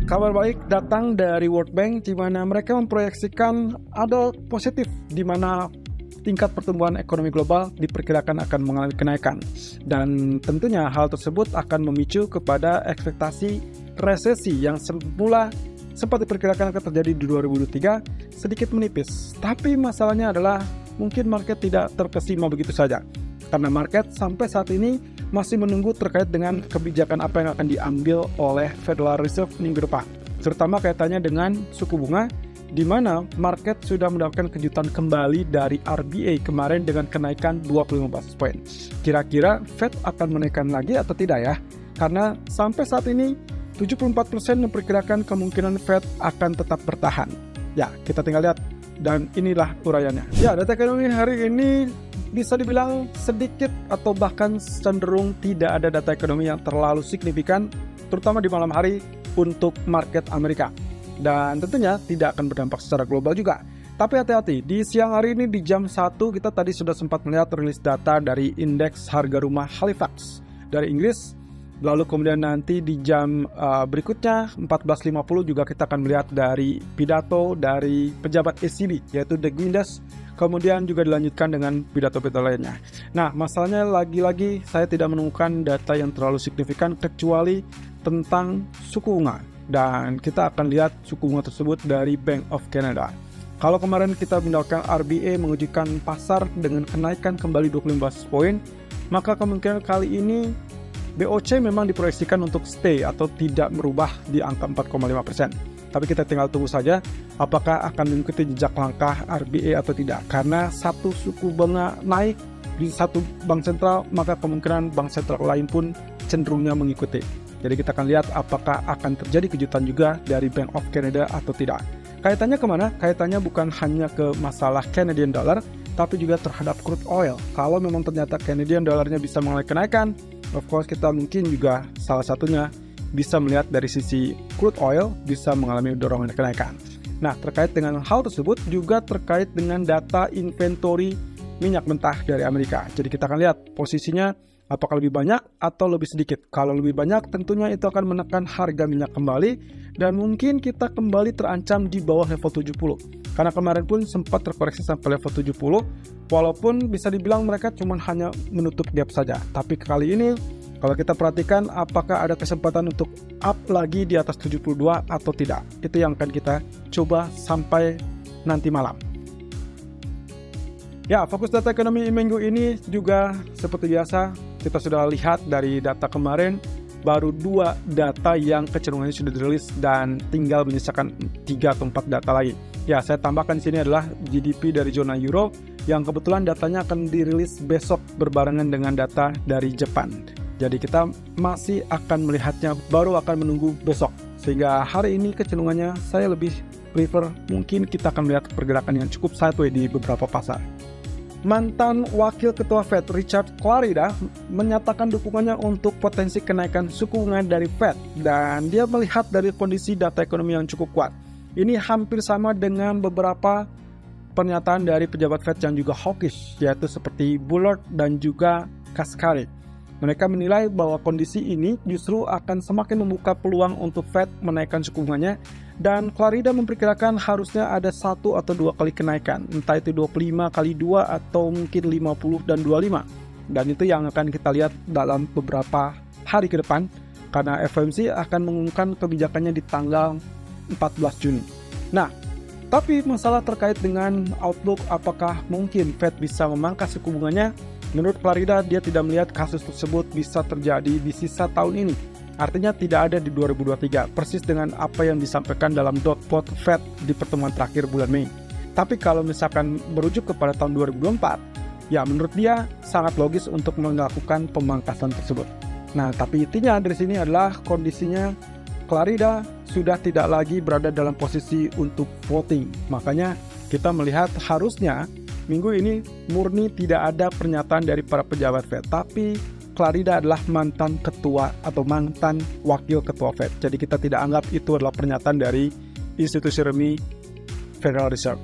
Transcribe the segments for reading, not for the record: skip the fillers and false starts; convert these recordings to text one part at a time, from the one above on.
Kabar baik datang dari World Bank di mana mereka memproyeksikan ada positif di mana tingkat pertumbuhan ekonomi global diperkirakan akan mengalami kenaikan. Dan tentunya hal tersebut akan memicu kepada ekspektasi resesi yang semula sempat diperkirakan akan terjadi di 2023 sedikit menipis. Tapi masalahnya adalah mungkin market tidak terkesima begitu saja. Karena market sampai saat ini masih menunggu terkait dengan kebijakan apa yang akan diambil oleh Federal Reserve minggu depan. Terutama kaitannya dengan suku bunga, di mana market sudah mendapatkan kejutan kembali dari RBA kemarin dengan kenaikan 25 basis point. Kira-kira Fed akan menaikkan lagi atau tidak ya? Karena sampai saat ini 74% memperkirakan kemungkinan Fed akan tetap bertahan. Ya, kita tinggal lihat. Dan inilah uraiannya. Ya, data ekonomi hari ini bisa dibilang sedikit atau bahkan cenderung tidak ada data ekonomi yang terlalu signifikan, terutama di malam hari untuk market Amerika. Dan tentunya tidak akan berdampak secara global juga. Tapi hati-hati, di siang hari ini di jam 1 kita tadi sudah sempat melihat rilis data dari indeks harga rumah Halifax dari Inggris. Lalu kemudian nanti di jam berikutnya 14.50 juga kita akan melihat dari pidato dari pejabat ECB yaitu Doug Mindas. Kemudian juga dilanjutkan dengan pidato-pidato lainnya. Nah, masalahnya lagi-lagi saya tidak menemukan data yang terlalu signifikan kecuali tentang suku bunga. Dan kita akan lihat suku bunga tersebut dari Bank of Canada. Kalau kemarin kita mendapatkan RBA mengujikan pasar dengan kenaikan kembali 25 basis point, maka kemungkinan kali ini BOC memang diproyeksikan untuk stay atau tidak merubah di angka 4,5%. Tapi kita tinggal tunggu saja apakah akan mengikuti jejak langkah RBA atau tidak. Karena satu suku bunga naik di satu bank sentral, maka kemungkinan bank sentral lain pun cenderungnya mengikuti. Jadi kita akan lihat apakah akan terjadi kejutan juga dari Bank of Canada atau tidak. Kaitannya kemana? Kaitannya bukan hanya ke masalah Canadian dollar, tapi juga terhadap crude oil. Kalau memang ternyata Canadian dollarnya bisa mengalami kenaikan, of course kita mungkin juga salah satunya bisa melihat dari sisi crude oil bisa mengalami dorongan kenaikan. Nah, terkait dengan hal tersebut juga terkait dengan data inventory minyak mentah dari Amerika. Jadi kita akan lihat posisinya apakah lebih banyak atau lebih sedikit. Kalau lebih banyak tentunya itu akan menekan harga minyak kembali dan mungkin kita kembali terancam di bawah level 70. Karena kemarin pun sempat terkoreksi sampai level 70 walaupun bisa dibilang mereka cuma hanya menutup gap saja. Tapi kali ini kalau kita perhatikan apakah ada kesempatan untuk up lagi di atas 72 atau tidak. Itu yang akan kita coba sampai nanti malam. Ya, fokus data ekonomi minggu ini juga seperti biasa kita sudah lihat dari data kemarin baru 2 data yang kecenderungannya sudah dirilis dan tinggal menyisakan 3 atau 4 data lagi. Ya, saya tambahkan di sini adalah GDP dari zona Euro yang kebetulan datanya akan dirilis besok berbarengan dengan data dari Jepang. Jadi kita masih akan melihatnya, baru akan menunggu besok. Sehingga hari ini kecenderungannya saya lebih prefer mungkin kita akan melihat pergerakan yang cukup sideways di beberapa pasar. Mantan Wakil Ketua Fed Richard Clarida menyatakan dukungannya untuk potensi kenaikan suku bunga dari Fed. Dan dia melihat dari kondisi data ekonomi yang cukup kuat. Ini hampir sama dengan beberapa pernyataan dari pejabat Fed yang juga hawkish, yaitu seperti Bullard dan juga Kaskari. Mereka menilai bahwa kondisi ini justru akan semakin membuka peluang untuk Fed menaikkan suku bunganya dan Clarida memperkirakan harusnya ada 1 atau 2 kali kenaikan, entah itu 25 kali 2 atau mungkin 50 dan 25. Dan itu yang akan kita lihat dalam beberapa hari ke depan karena FOMC akan mengumumkan kebijakannya di tanggal 14 Juni. Nah, tapi masalah terkait dengan outlook apakah mungkin Fed bisa memangkas suku bunganya, menurut Clarida dia tidak melihat kasus tersebut bisa terjadi di sisa tahun ini. Artinya tidak ada di 2023, persis dengan apa yang disampaikan dalam dot plot Fed di pertemuan terakhir bulan Mei. Tapi kalau misalkan merujuk kepada tahun 2024, ya menurut dia sangat logis untuk melakukan pemangkasan tersebut. Nah, tapi intinya dari sini adalah kondisinya Clarida sudah tidak lagi berada dalam posisi untuk voting. Makanya kita melihat harusnya minggu ini murni tidak ada pernyataan dari para pejabat Fed, tapi Clarida adalah mantan ketua atau mantan wakil ketua Fed. Jadi kita tidak anggap itu adalah pernyataan dari institusi resmi Federal Reserve.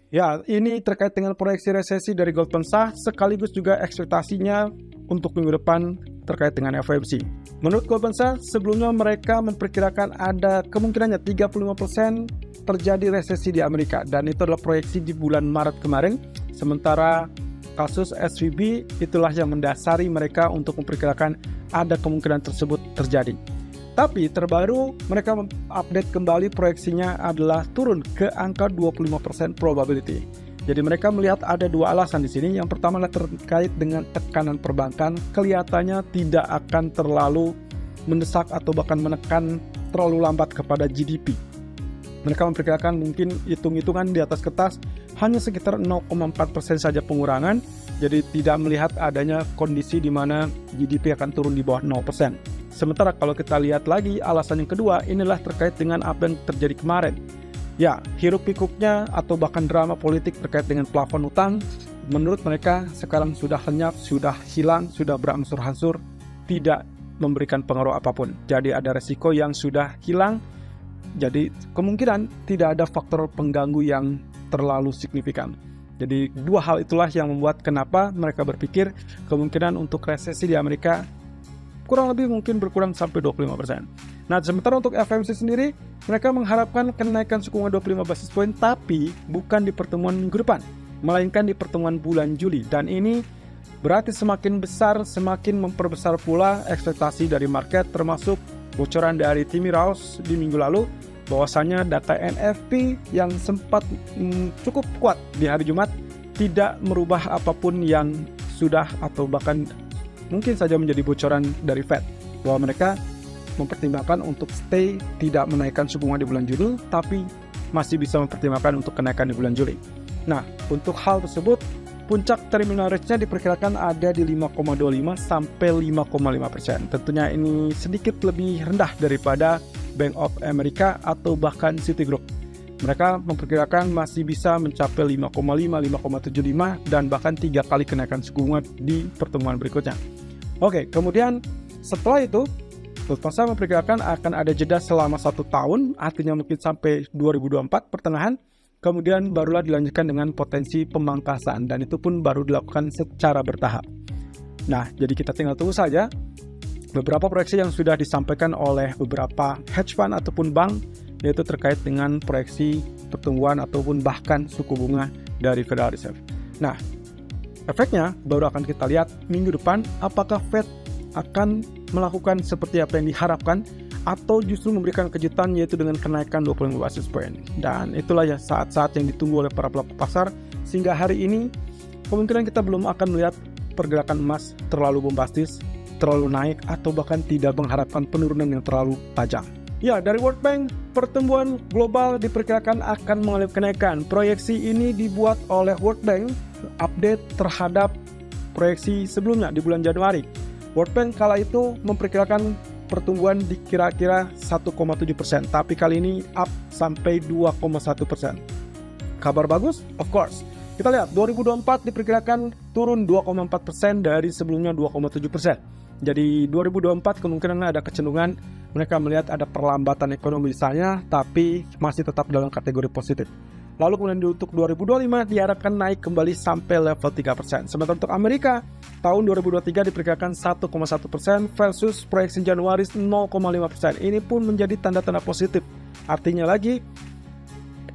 Ya, ini terkait dengan proyeksi resesi dari Goldman Sachs sekaligus juga ekspektasinya untuk minggu depan terkait dengan FOMC. Menurut Goldman Sachs, sebelumnya mereka memperkirakan ada kemungkinannya 35% terjadi resesi di Amerika, dan itu adalah proyeksi di bulan Maret kemarin. Sementara kasus SVB itulah yang mendasari mereka untuk memperkirakan ada kemungkinan tersebut terjadi. Tapi terbaru mereka update kembali proyeksinya adalah turun ke angka 25% probability. Jadi mereka melihat ada dua alasan di sini. Yang pertama adalah terkait dengan tekanan perbankan, kelihatannya tidak akan terlalu mendesak atau bahkan menekan terlalu lambat kepada GDP. Mereka memperkirakan mungkin hitung-hitungan di atas kertas hanya sekitar 0,4% saja pengurangan. Jadi tidak melihat adanya kondisi di mana GDP akan turun di bawah 0%. Sementara kalau kita lihat lagi alasan yang kedua, inilah terkait dengan apa yang terjadi kemarin. Ya, hiruk-pikuknya atau bahkan drama politik terkait dengan plafon utang, menurut mereka sekarang sudah lenyap, sudah hilang, sudah berangsur-angsur, tidak memberikan pengaruh apapun. Jadi ada resiko yang sudah hilang, jadi kemungkinan tidak ada faktor pengganggu yang terlalu signifikan. Jadi dua hal itulah yang membuat kenapa mereka berpikir kemungkinan untuk resesi di Amerika kurang lebih mungkin berkurang sampai 25%. Nah, sementara untuk FOMC sendiri, mereka mengharapkan kenaikan suku bunga 25 basis point, tapi bukan di pertemuan minggu depan, melainkan di pertemuan bulan Juli. Dan ini berarti semakin besar, semakin memperbesar pula ekspektasi dari market, termasuk bocoran dari Timmy Rouse di minggu lalu, bahwasanya data NFP yang sempat cukup kuat di hari Jumat tidak merubah apapun yang sudah atau bahkan mungkin saja menjadi bocoran dari Fed, bahwa mereka mempertimbangkan untuk stay tidak menaikkan suku bunga di bulan Juni, tapi masih bisa mempertimbangkan untuk kenaikan di bulan Juli. Nah, untuk hal tersebut, puncak terminal rate-nya diperkirakan ada di 5,25 sampai 5,5%. Tentunya ini sedikit lebih rendah daripada Bank of America atau bahkan Citigroup. Mereka memperkirakan masih bisa mencapai 5,5, 5,75 dan bahkan 3 kali kenaikan suku bunga di pertemuan berikutnya. Oke, kemudian setelah itu, pasar memperkirakan akan ada jeda selama 1 tahun, artinya mungkin sampai 2024 pertengahan, kemudian barulah dilanjutkan dengan potensi pemangkasan, dan itu pun baru dilakukan secara bertahap. Nah, jadi kita tinggal tunggu saja beberapa proyeksi yang sudah disampaikan oleh beberapa hedge fund ataupun bank, yaitu terkait dengan proyeksi pertumbuhan ataupun bahkan suku bunga dari Federal Reserve. Nah, efeknya baru akan kita lihat minggu depan, apakah Fed akan melakukan seperti apa yang diharapkan atau justru memberikan kejutan, yaitu dengan kenaikan 25 basis point. Dan itulah ya saat-saat yang ditunggu oleh para pelaku pasar, sehingga hari ini kemungkinan kita belum akan melihat pergerakan emas terlalu bombastis, terlalu naik, atau bahkan tidak mengharapkan penurunan yang terlalu tajam. Ya, dari World Bank, pertumbuhan global diperkirakan akan mengalami kenaikan. Proyeksi ini dibuat oleh World Bank update terhadap proyeksi sebelumnya di bulan Januari. World Bank kala itu memperkirakan pertumbuhan di kira-kira 1,7%, tapi kali ini up sampai 2,1%. Kabar bagus? Of course. Kita lihat 2024 diperkirakan turun 2,4% dari sebelumnya 2,7%. Jadi 2024 kemungkinan ada kecenderungan mereka melihat ada perlambatan ekonomi di sana, tapi masih tetap dalam kategori positif. Lalu kemudian untuk 2025 diharapkan naik kembali sampai level 3%. Sementara untuk Amerika, tahun 2023 diperkirakan 1,1% versus proyeksi Januari 0,5%. Ini pun menjadi tanda-tanda positif. Artinya lagi,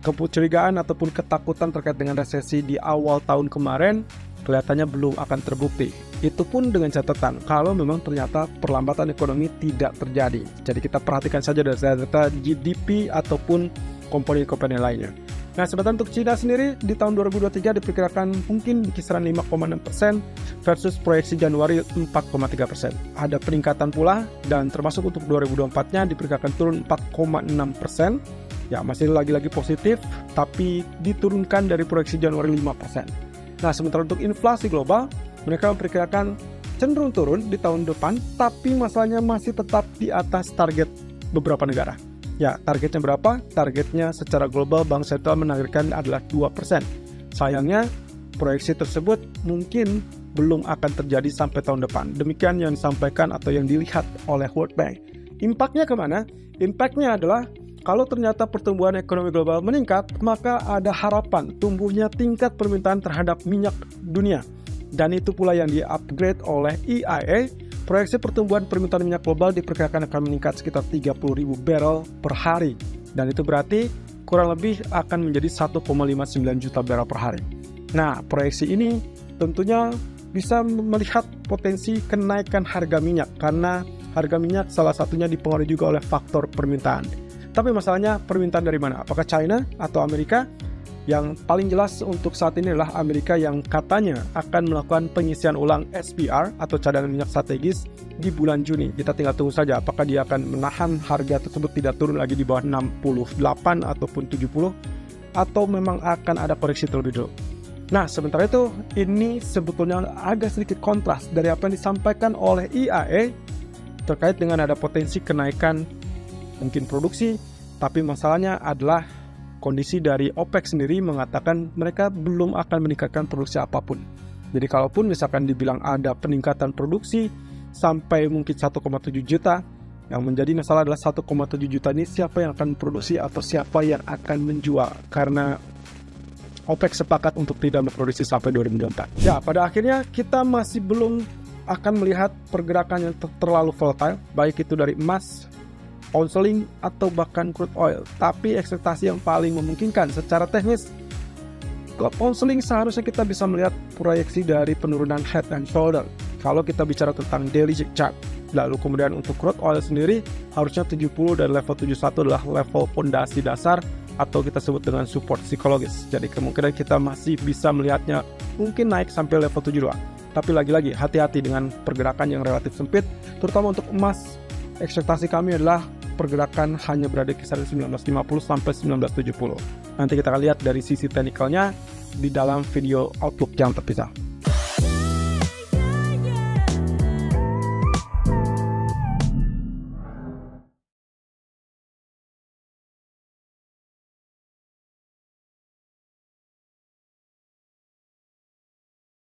kecurigaan ataupun ketakutan terkait dengan resesi di awal tahun kemarin kelihatannya belum akan terbukti. Itu pun dengan catatan kalau memang ternyata perlambatan ekonomi tidak terjadi. Jadi kita perhatikan saja dari data GDP ataupun komponen-komponen lainnya. Nah, sementara untuk China sendiri di tahun 2023 diperkirakan mungkin di kisaran 5,6% versus proyeksi Januari 4,3%. Ada peningkatan pula, dan termasuk untuk 2024-nya diperkirakan turun 4,6%. Ya, masih lagi-lagi positif, tapi diturunkan dari proyeksi Januari 5%. Nah, sementara untuk inflasi global, mereka memperkirakan cenderung turun di tahun depan, tapi masalahnya masih tetap di atas target beberapa negara. Ya, targetnya berapa? Targetnya secara global Bank Sentral menargetkan adalah 2%. Sayangnya, proyeksi tersebut mungkin belum akan terjadi sampai tahun depan. Demikian yang disampaikan atau yang dilihat oleh World Bank. Impaknya kemana? Impaknya adalah kalau ternyata pertumbuhan ekonomi global meningkat, maka ada harapan tumbuhnya tingkat permintaan terhadap minyak dunia. Dan itu pula yang di-upgrade oleh EIA Proyeksi pertumbuhan permintaan minyak global diperkirakan akan meningkat sekitar 30.000 barrel per hari. Dan itu berarti kurang lebih akan menjadi 1,59 juta barrel per hari. Nah, proyeksi ini tentunya bisa melihat potensi kenaikan harga minyak karena harga minyak salah satunya dipengaruhi juga oleh faktor permintaan. Tapi masalahnya permintaan dari mana? Apakah China atau Amerika? Yang paling jelas untuk saat ini adalah Amerika yang katanya akan melakukan pengisian ulang SPR atau cadangan minyak strategis di bulan Juni. Kita tinggal tunggu saja apakah dia akan menahan harga tersebut tidak turun lagi di bawah 68 ataupun 70 atau memang akan ada koreksi terlebih dulu. Nah, sementara itu ini sebetulnya agak sedikit kontras dari apa yang disampaikan oleh IAE terkait dengan ada potensi kenaikan mungkin produksi, tapi masalahnya adalah kondisi dari OPEC sendiri mengatakan mereka belum akan meningkatkan produksi apapun. Jadi kalaupun misalkan dibilang ada peningkatan produksi sampai mungkin 1,7 juta, yang menjadi masalah adalah 1,7 juta ini siapa yang akan produksi atau siapa yang akan menjual, karena OPEC sepakat untuk tidak memproduksi sampai 2024. Ya, pada akhirnya kita masih belum akan melihat pergerakan yang terlalu volatile, baik itu dari emas, pound sterling atau bahkan crude oil. Tapi ekspektasi yang paling memungkinkan secara teknis, ke pound sterling seharusnya kita bisa melihat proyeksi dari penurunan head and shoulder kalau kita bicara tentang daily chart. Lalu kemudian untuk crude oil sendiri harusnya 70 dan level 71 adalah level pondasi dasar atau kita sebut dengan support psikologis. Jadi kemungkinan kita masih bisa melihatnya mungkin naik sampai level 72. Tapi lagi-lagi hati-hati dengan pergerakan yang relatif sempit, terutama untuk emas. Ekspektasi kami adalah pergerakan hanya berada di kisaran 1950 sampai 1970. Nanti kita akan lihat dari sisi teknikalnya di dalam video outlook yang terpisah.